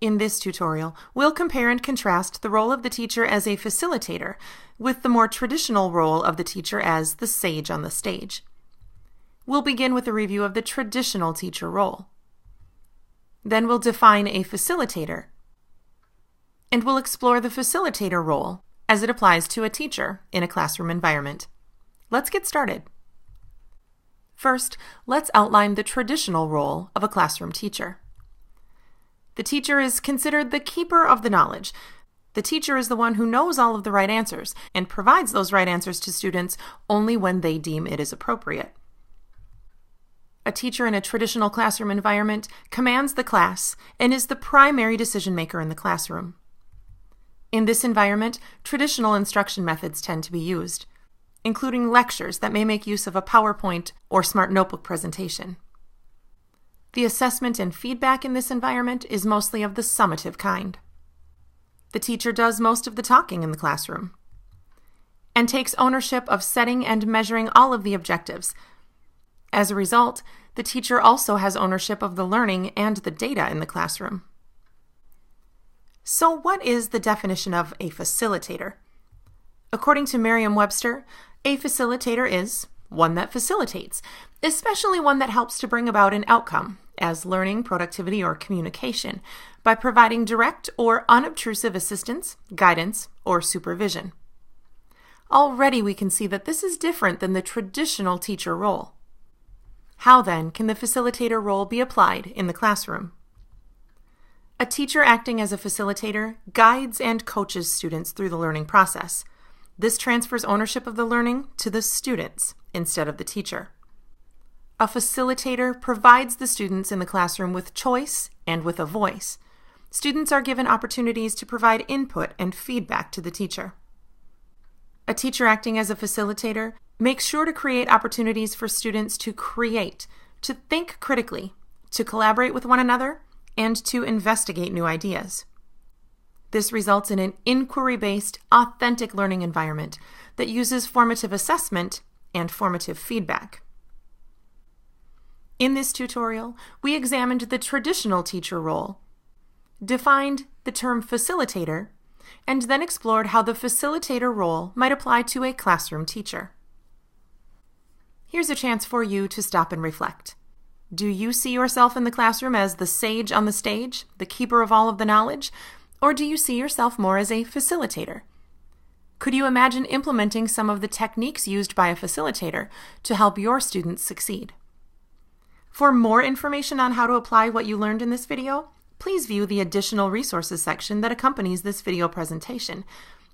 In this tutorial, we'll compare and contrast the role of the teacher as a facilitator with the more traditional role of the teacher as the sage on the stage. We'll begin with a review of the traditional teacher role. Then we'll define a facilitator, and we'll explore the facilitator role as it applies to a teacher in a classroom environment. Let's get started. First, let's outline the traditional role of a classroom teacher. The teacher is considered the keeper of the knowledge. The teacher is the one who knows all of the right answers and provides those right answers to students only when they deem it is appropriate. A teacher in a traditional classroom environment commands the class and is the primary decision maker in the classroom. In this environment, traditional instruction methods tend to be used, including lectures that may make use of a PowerPoint or smart notebook presentation. The assessment and feedback in this environment is mostly of the summative kind. The teacher does most of the talking in the classroom and takes ownership of setting and measuring all of the objectives. As a result, the teacher also has ownership of the learning and the data in the classroom. So what is the definition of a facilitator? According to Merriam-Webster, a facilitator is one that facilitates, especially one that helps to bring about an outcome, as learning, productivity, or communication, by providing direct or unobtrusive assistance, guidance, or supervision. Already we can see that this is different than the traditional teacher role. How then can the facilitator role be applied in the classroom? A teacher acting as a facilitator guides and coaches students through the learning process. This transfers ownership of the learning to the students instead of the teacher. A facilitator provides the students in the classroom with choice and with a voice. Students are given opportunities to provide input and feedback to the teacher. A teacher acting as a facilitator makes sure to create opportunities for students to create, to think critically, to collaborate with one another, and to investigate new ideas. This results in an inquiry-based, authentic learning environment that uses formative assessment and formative feedback. In this tutorial, we examined the traditional teacher role, defined the term facilitator, and then explored how the facilitator role might apply to a classroom teacher. Here's a chance for you to stop and reflect. Do you see yourself in the classroom as the sage on the stage, the keeper of all of the knowledge? Or do you see yourself more as a facilitator? Could you imagine implementing some of the techniques used by a facilitator to help your students succeed? For more information on how to apply what you learned in this video, please view the Additional Resources section that accompanies this video presentation.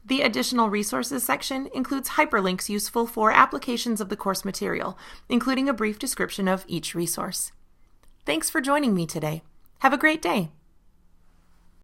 The Additional Resources section includes hyperlinks useful for applications of the course material, including a brief description of each resource. Thanks for joining me today. Have a great day.